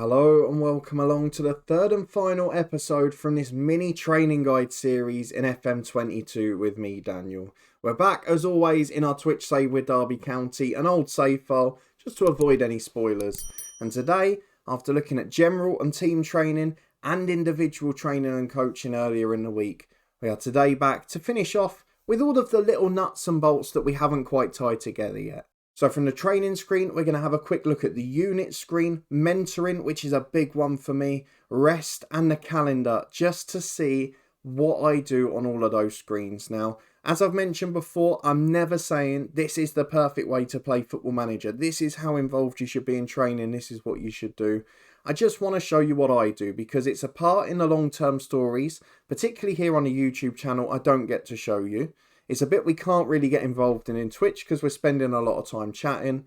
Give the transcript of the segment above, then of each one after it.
Hello and welcome along to the third and final episode from this mini training guide series in FM22 with me, Daniel. We're back as always in our Twitch save with Derby County, an old save file just to avoid any spoilers. And today, after looking at general and team training and individual training and coaching earlier in the week, we are today back to finish off with all of the little nuts and bolts that we haven't quite tied together yet. So from the training screen, we're going to have a quick look at the unit screen, mentoring, which is a big one for me, rest and the calendar, just to see what I do on all of those screens. Now, as I've mentioned before, I'm never saying this is the perfect way to play Football Manager. This is how involved you should be in training. This is what you should do. I just want to show you what I do because it's a part in the long-term stories, particularly here on the YouTube channel, I don't get to show you. It's a bit we can't really get involved in Twitch because we're spending a lot of time chatting.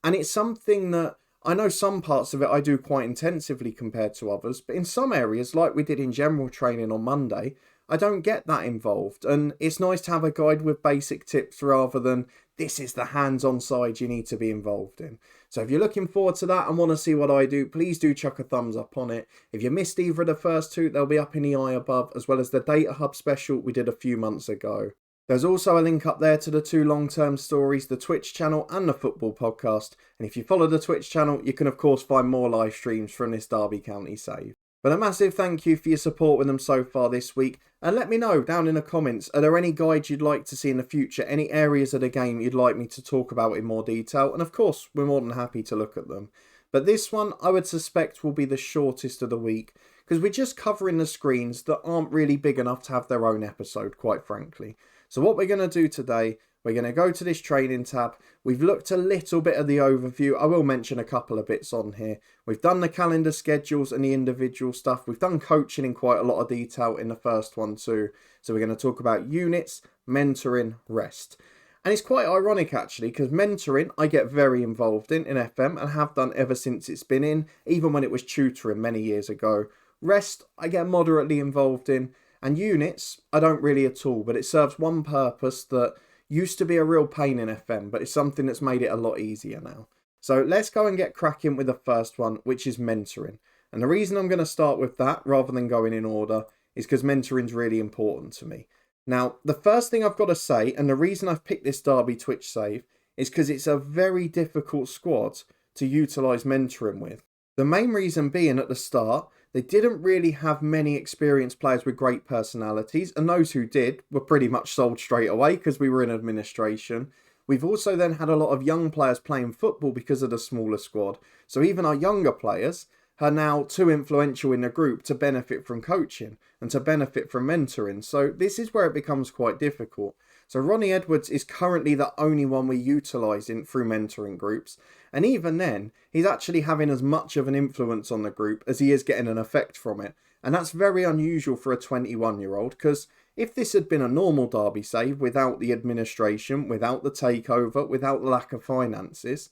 And it's something that I know some parts of it I do quite intensively compared to others. But in some areas, like we did in general training on Monday, I don't get that involved. And it's nice to have a guide with basic tips rather than this is the hands-on side you need to be involved in. So if you're looking forward to that and want to see what I do, please do chuck a thumbs up on it. If you missed either of the first two, they'll be up in the eye above, as well as the Data Hub special we did a few months ago. There's also a link up there to the two long-term stories, the Twitch channel and the football podcast. And if you follow the Twitch channel, you can of course find more live streams from this Derby County save. But a massive thank you for your support with them so far this week. And let me know down in the comments, are there any guides you'd like to see in the future? Any areas of the game you'd like me to talk about in more detail? And of course, we're more than happy to look at them. But this one, I would suspect, will be the shortest of the week, because we're just covering the screens that aren't really big enough to have their own episode, quite frankly. So what we're going to do today, we're going to go to this training tab. We've looked a little bit at the overview. I will mention a couple of bits on here. We've done the calendar schedules and the individual stuff. We've done coaching in quite a lot of detail in the first one too. So we're going to talk about units, mentoring, rest. And it's quite ironic actually, because mentoring I get very involved in FM and have done ever since it's been in, even when it was tutoring many years ago. Rest I get moderately involved in. And units, I don't really at all, but it serves one purpose that used to be a real pain in FM, but it's something that's made it a lot easier now. So let's go and get cracking with the first one, which is mentoring. And the reason I'm going to start with that, rather than going in order, is because mentoring's really important to me. Now, the first thing I've got to say, and the reason I've picked this Derby Twitch save, is because it's a very difficult squad to utilise mentoring with. The main reason being at the start, they didn't really have many experienced players with great personalities, and those who did were pretty much sold straight away because we were in administration. We've also then had a lot of young players playing football because of the smaller squad, so even our younger players are now too influential in the group to benefit from coaching and to benefit from mentoring, so this is where it becomes quite difficult. So Ronnie Edwards is currently the only one we're utilising through mentoring groups. And even then, he's actually having as much of an influence on the group as he is getting an effect from it. And that's very unusual for a 21-year-old, because if this had been a normal Derby save without the administration, without the takeover, without the lack of finances,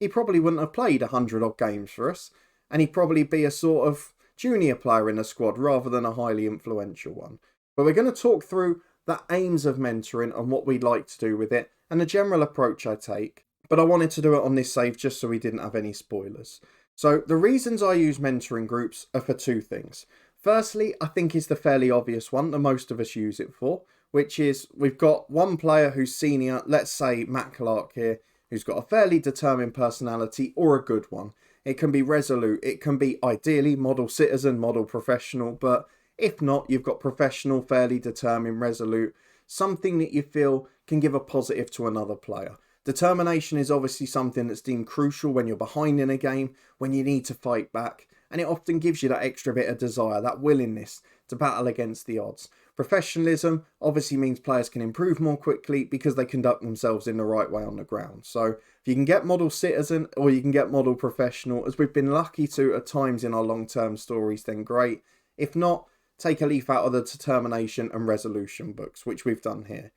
he probably wouldn't have played 100-odd games for us. And he'd probably be a sort of junior player in the squad rather than a highly influential one. But we're going to talk through the aims of mentoring and what we'd like to do with it and the general approach I take. But I wanted to do it on this save just so we didn't have any spoilers. So the reasons I use mentoring groups are for two things. Firstly, I think is the fairly obvious one that most of us use it for, which is we've got one player who's senior, let's say Matt Clark here, who's got a fairly determined personality or a good one. It can be resolute, it can be ideally model citizen, model professional, but if not, you've got professional, fairly determined, resolute, something that you feel can give a positive to another player. Determination is obviously something that's deemed crucial when you're behind in a game, when you need to fight back, and it often gives you that extra bit of desire, that willingness to battle against the odds. Professionalism obviously means players can improve more quickly because they conduct themselves in the right way on the ground. So if you can get model citizen or you can get model professional, as we've been lucky to at times in our long-term stories, then great. If not, take a leaf out of the determination and resolution books, which we've done here.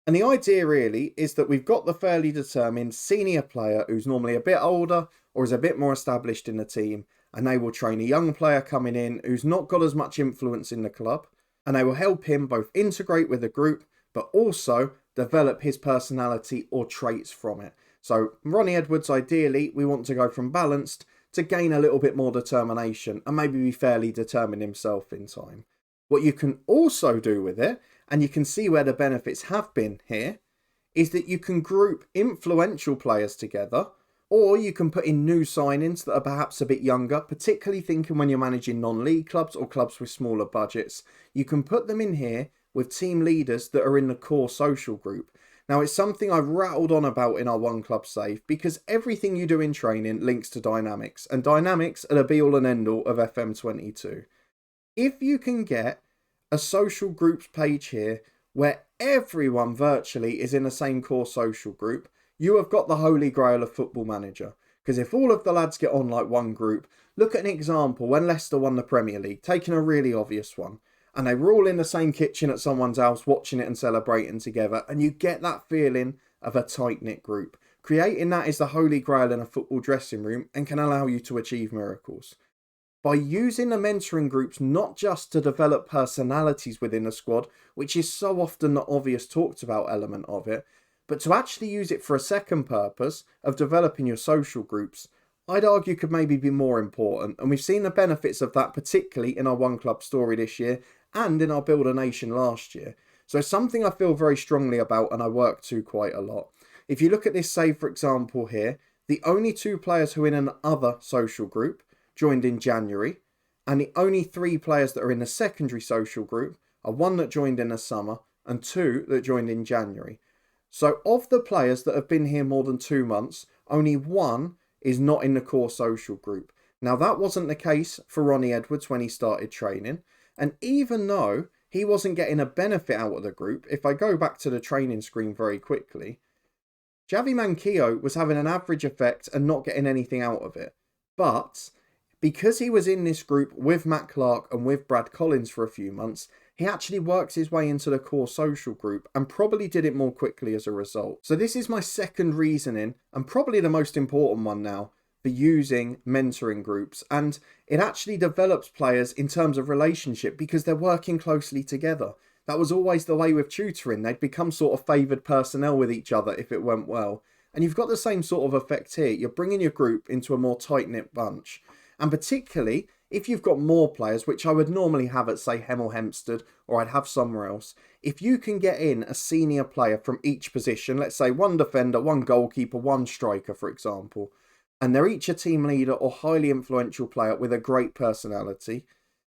And the idea really is that we've got the fairly determined senior player who's normally a bit older or is a bit more established in the team, and they will train a young player coming in who's not got as much influence in the club, and they will help him both integrate with the group but also develop his personality or traits from it. So Ronnie Edwards, ideally, we want to go from balanced to gain a little bit more determination and maybe be fairly determined himself in time. What you can also do with it, and you can see where the benefits have been here, is that you can group influential players together, or you can put in new signings that are perhaps a bit younger, particularly thinking when you're managing non-league clubs or clubs with smaller budgets. You can put them in here with team leaders that are in the core social group. Now, it's something I've rattled on about in our One Club Save, because everything you do in training links to dynamics, and dynamics are the be-all and end-all of FM22. If you can get a social groups page here where everyone virtually is in the same core social group, you have got the holy grail of Football Manager. Because if all of the lads get on like one group, look at an example when Leicester won the Premier League, taking a really obvious one, and they were all in the same kitchen at someone's house watching it and celebrating together, and you get that feeling of a tight-knit group. Creating that is the holy grail in a football dressing room and can allow you to achieve miracles. By using the mentoring groups not just to develop personalities within the squad, which is so often the obvious talked about element of it, but to actually use it for a second purpose of developing your social groups, I'd argue could maybe be more important, and we've seen the benefits of that particularly in our One Club story this year and in our Build a Nation last year. So it's something I feel very strongly about and I work to quite a lot. If you look at this save, for example here, the only 2 players who are in an other social group joined in January, and the only 3 players that are in the secondary social group are 1 that joined in the summer and 2 that joined in January. So of the players that have been here more than 2 months, only 1 is not in the core social group. Now, that wasn't the case for Ronnie Edwards when he started training, and even though he wasn't getting a benefit out of the group, if I go back to the training screen very quickly, Javi Manquillo was having an average effect and not getting anything out of it. But because he was in this group with Matt Clark and with Brad Collins for a few months, he actually worked his way into the core social group and probably did it more quickly as a result. So this is my second reasoning, and probably the most important one now, for using mentoring groups. And it actually develops players in terms of relationship because they're working closely together. That was always the way with tutoring. They'd become sort of favoured personnel with each other if it went well. And you've got the same sort of effect here. You're bringing your group into a more tight-knit bunch. And particularly if you've got more players, which I would normally have at, say, Hemel Hempstead, or I'd have somewhere else, if you can get in a senior player from each position, let's say 1 defender, 1 goalkeeper, 1 striker, for example, and they're each a team leader or highly influential player with a great personality,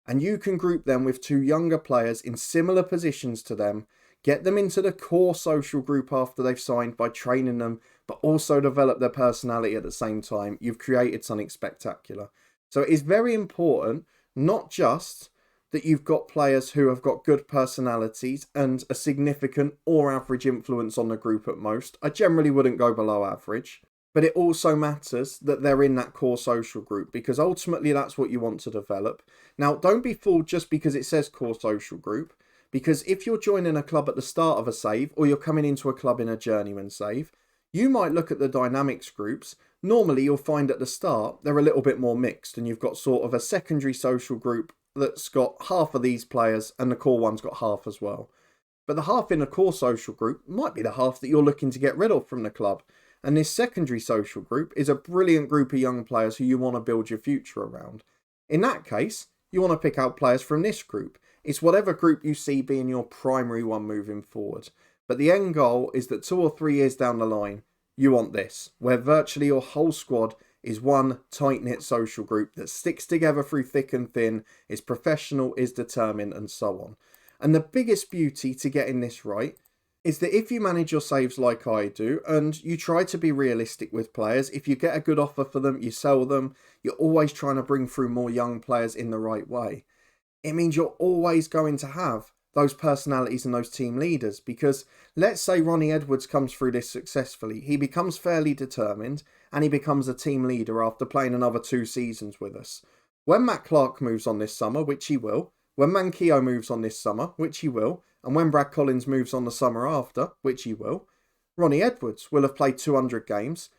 and you can group them with 2 younger players in similar positions to them, get them into the core social group after they've signed by training them, but also develop their personality at the same time, you've created something spectacular. So it is very important, not just that you've got players who have got good personalities and a significant or average influence on the group at most. I generally wouldn't go below average. But it also matters that they're in that core social group, because ultimately that's what you want to develop. Now, don't be fooled just because it says core social group, because if you're joining a club at the start of a save, or you're coming into a club in a journeyman save, you might look at the dynamics groups. Normally you'll find at the start they're a little bit more mixed, and you've got sort of a secondary social group that's got half of these players and the core one's got half as well. But the half in the core social group might be the half that you're looking to get rid of from the club. And this secondary social group is a brilliant group of young players who you want to build your future around. In that case, you want to pick out players from this group. It's whatever group you see being your primary one moving forward. But the end goal is that 2 or 3 years down the line, you want this, where virtually your whole squad is one tight-knit social group that sticks together through thick and thin, is professional, is determined, and so on. And the biggest beauty to getting this right is that if you manage your saves like I do, and you try to be realistic with players, if you get a good offer for them, you sell them, you're always trying to bring through more young players in the right way. It means you're always going to have those personalities and those team leaders, because let's say Ronnie Edwards comes through this successfully, he becomes fairly determined and he becomes a team leader after playing another 2 seasons with us. When Matt Clark moves on this summer, which he will, when Manquillo moves on this summer, which he will, and when Brad Collins moves on the summer after, which he will, Ronnie Edwards will have played 200 games,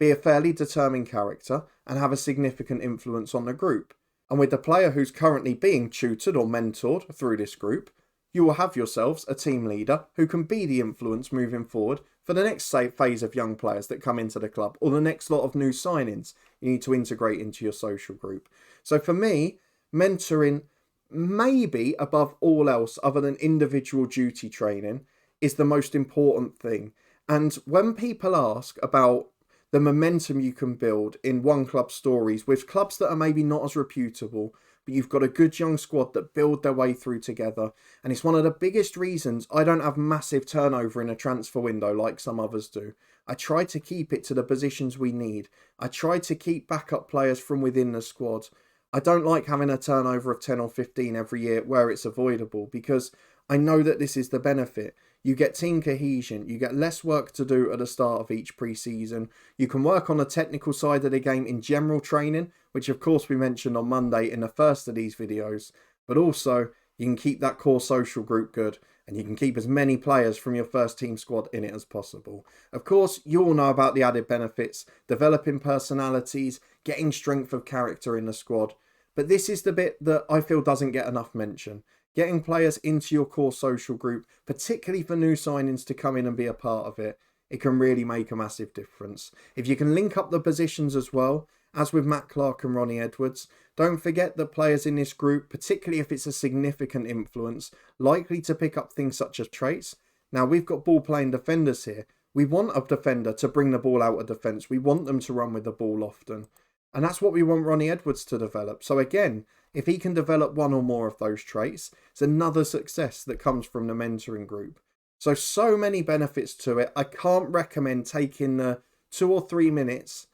be a fairly determined character, and have a significant influence on the group. And with the player who's currently being tutored or mentored through this group, you will have yourselves a team leader who can be the influence moving forward for the next phase of young players that come into the club, or the next lot of new signings you need to integrate into your social group. So for me, mentoring, maybe above all else other than individual duty training, is the most important thing. And when people ask about the momentum you can build in one club stories with clubs that are maybe not as reputable, but you've got a good young squad that build their way through together. And it's one of the biggest reasons I don't have massive turnover in a transfer window like some others do. I try to keep it to the positions we need. I try to keep backup players from within the squad. I don't like having a turnover of 10 or 15 every year where it's avoidable, because I know that this is the benefit. You get team cohesion, you get less work to do at the start of each pre-season. You can work on the technical side of the game in general training, which of course we mentioned on Monday in the first of these videos, but also you can keep that core social group good, and you can keep as many players from your first team squad in it as possible. Of course, you all know about the added benefits, developing personalities, getting strength of character in the squad, but this is the bit that I feel doesn't get enough mention. Getting players into your core social group, particularly for new signings to come in and be a part of it, it can really make a massive difference. If you can link up the positions as well, as with Matt Clark and Ronnie Edwards, don't forget that players in this group, particularly if it's a significant influence, likely to pick up things such as traits. Now, we've got ball-playing defenders here. We want a defender to bring the ball out of defence. We want them to run with the ball often. And that's what we want Ronnie Edwards to develop. So again, if he can develop one or more of those traits, it's another success that comes from the mentoring group. So many benefits to it. I can't recommend taking the 2 or 3 minutes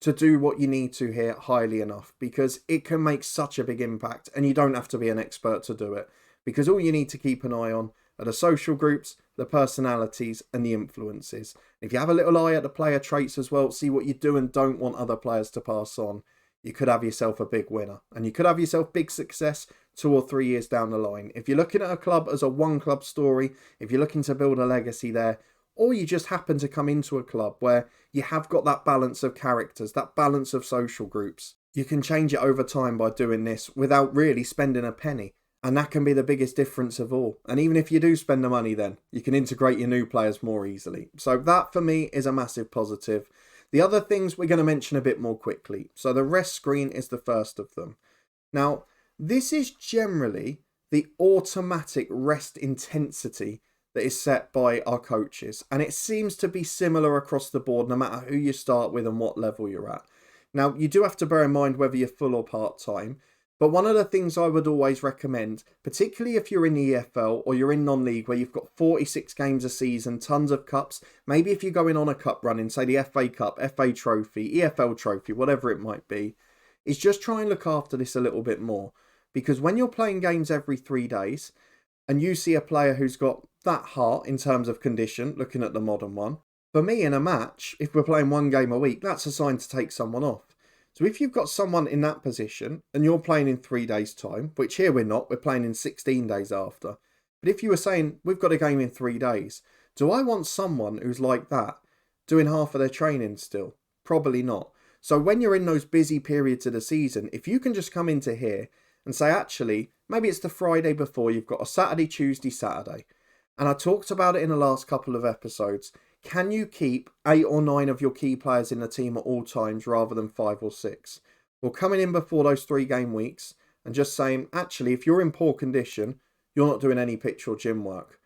to do what you need to here highly enough, because it can make such a big impact, and you don't have to be an expert to do it, because all you need to keep an eye on are the social groups, the personalities, and the influences. If you have a little eye at the player traits as well, see what you do and don't want other players to pass on, you could have yourself a big winner, and you could have yourself big success 2 or 3 years down the line. If you're looking at a club as a one club story, if you're looking to build a legacy there, or you just happen to come into a club where you have got that balance of characters, that balance of social groups, you can change it over time by doing this without really spending a penny. And that can be the biggest difference of all. And even if you do spend the money, then you can integrate your new players more easily. So that for me is a massive positive. The other things we're going to mention a bit more quickly. So the rest screen is the first of them. Now, this is generally the automatic rest intensity that is set by our coaches. And it seems to be similar across the board, no matter who you start with and what level you're at. Now, you do have to bear in mind whether you're full or part-time. But one of the things I would always recommend, particularly if you're in the EFL or you're in non-league where you've got 46 games a season, tons of cups, maybe if you're going on a cup run in, say the FA Cup, FA Trophy, EFL Trophy, whatever it might be, is just try and look after this a little bit more. Because when you're playing games every 3 days and you see a player who's got that heart in terms of condition, looking at the modern one, for me in a match, if we're playing 1 game a week, that's a sign to take someone off. So if you've got someone in that position and you're playing in 3 days' time, which here we're not, we're playing in 16 days after. But if you were saying, we've got a game in 3 days, do I want someone who's like that doing half of their training still? Probably not. So when you're in those busy periods of the season, if you can just come into here and say, actually, maybe it's the Friday before, you've got a Saturday, Tuesday, Saturday. And I talked about it in the last couple of episodes. Can you keep 8 or 9 of your key players in the team at all times rather than 5 or 6? Well, coming in before those 3 game weeks and just saying, actually, if you're in poor condition, you're not doing any pitch or gym work.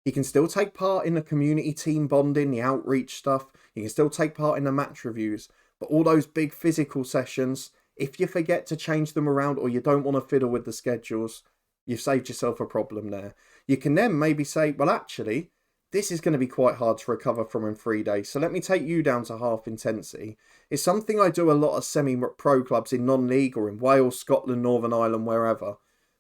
You can still take part in the community team bonding, the outreach stuff. You can still take part in the match reviews. But all those big physical sessions, if you forget to change them around or you don't want to fiddle with the schedules, you've saved yourself a problem there. You can then maybe say, well, actually, this is going to be quite hard to recover from in 3 days. So let me take you down to half intensity. It's something I do a lot of semi-pro clubs in non-league or in Wales, Scotland, Northern Ireland, wherever.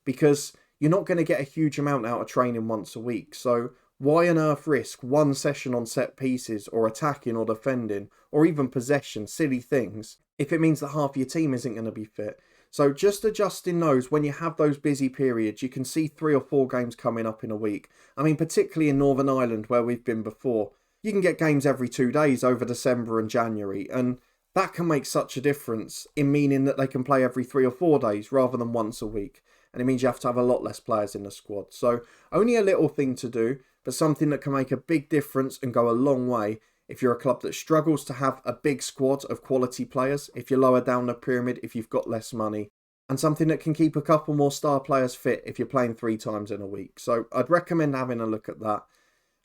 Because you're not going to get a huge amount out of training once a week. So why on earth risk 1 session on set pieces or attacking or defending or even possession, silly things, if it means that half your team isn't going to be fit? So just adjusting those when you have those busy periods, you can see 3 or 4 games coming up in a week. I mean, particularly in Northern Ireland where we've been before, you can get games every 2 days over December and January. And that can make such a difference in meaning that they can play every 3 or 4 days rather than once a week. And it means you have to have a lot less players in the squad. So only a little thing to do, but something that can make a big difference and go a long way if you're a club that struggles to have a big squad of quality players, if you're lower down the pyramid, if you've got less money, and something that can keep a couple more star players fit if you're playing 3 times in a week. So I'd recommend having a look at that.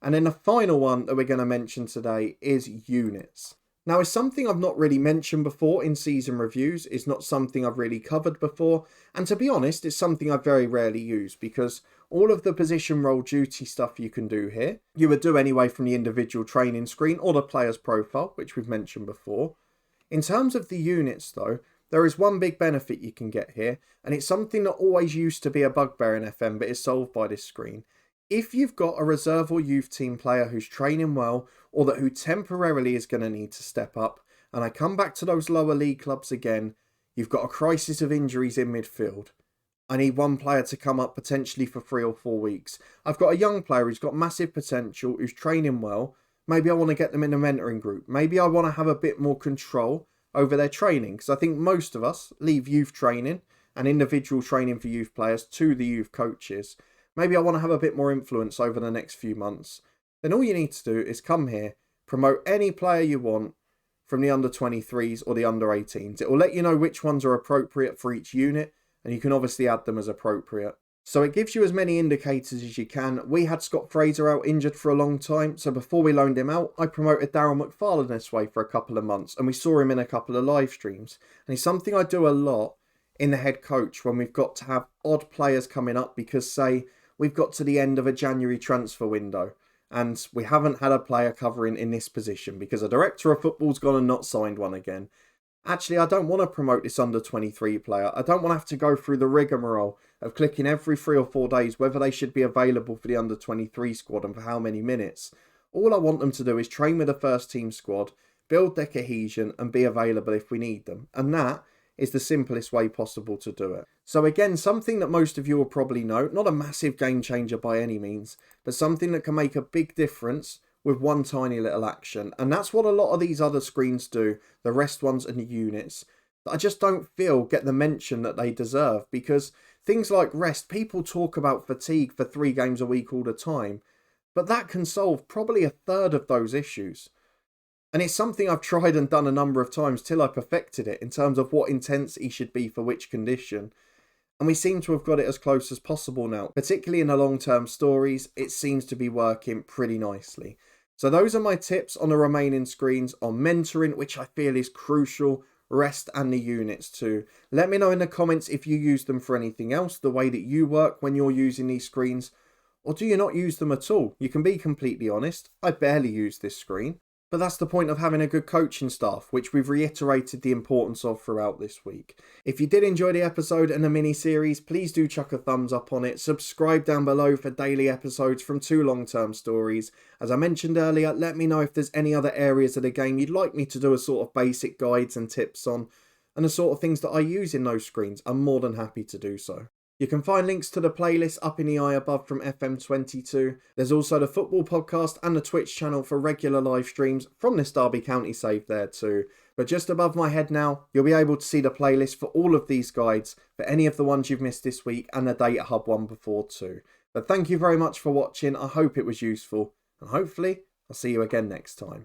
And then the final one that we're going to mention today is units. Now, it's something I've not really mentioned before in season reviews. It's not something I've really covered before. And to be honest, it's something I very rarely use because all of the position role duty stuff you can do here, you would do anyway from the individual training screen or the player's profile, which we've mentioned before. In terms of the units though, there is one big benefit you can get here, and it's something that always used to be a bugbear in FM but is solved by this screen. If you've got a reserve or youth team player who's training well, or that who temporarily is going to need to step up, and I come back to those lower league clubs again, you've got a crisis of injuries in midfield. I need one player to come up potentially for 3 or 4 weeks. I've got a young player who's got massive potential, who's training well. Maybe I want to get them in a mentoring group. Maybe I want to have a bit more control over their training, because I think most of us leave youth training and individual training for youth players to the youth coaches. Maybe I want to have a bit more influence over the next few months. Then all you need to do is come here, promote any player you want from the under 23s or the under 18s. It will let you know which ones are appropriate for each unit, and you can obviously add them as appropriate. So it gives you as many indicators as you can. We had Scott Fraser out injured for a long time, so before we loaned him out, I promoted Daryl McFarlane this way for a couple of months, and we saw him in a couple of live streams. And it's something I do a lot in the head coach when we've got to have odd players coming up because, say, we've got to the end of a January transfer window and we haven't had a player covering in this position because a director of football's gone and not signed one again. Actually, I don't want to promote this under 23 player. I don't want to have to go through the rigmarole of clicking every 3 or 4 days whether they should be available for the under 23 squad and for how many minutes. All I want them to do is train with the first team squad, build their cohesion and be available if we need them. And that is the simplest way possible to do it. So again, something that most of you will probably know, not a massive game changer by any means, but something that can make a big difference with one tiny little action. And that's what a lot of these other screens do, the rest ones and the units, that I just don't feel get the mention that they deserve, because things like rest, people talk about fatigue for 3 games a week all the time, but that can solve probably a third of those issues. And it's something I've tried and done a number of times till I perfected it in terms of what intensity should be for which condition. And we seem to have got it as close as possible now. Particularly in the long-term stories, it seems to be working pretty nicely. So those are my tips on the remaining screens on mentoring, which I feel is crucial, rest and the units too. Let me know in the comments if you use them for anything else, the way that you work when you're using these screens, or do you not use them at all? You can be completely honest. I barely use this screen. But that's the point of having a good coaching staff, which we've reiterated the importance of throughout this week. If you did enjoy the episode and the mini-series, please do chuck a thumbs up on it. Subscribe down below for daily episodes from 2 long-term stories. As I mentioned earlier, let me know if there's any other areas of the game you'd like me to do a sort of basic guides and tips on, and the sort of things that I use in those screens. I'm more than happy to do so. You can find links to the playlist up in the eye above from FM22. There's also the football podcast and the Twitch channel for regular live streams from this Derby County save there too. But just above my head now, you'll be able to see the playlist for all of these guides, for any of the ones you've missed this week and the Data Hub one before too. But thank you very much for watching. I hope it was useful, and hopefully I'll see you again next time.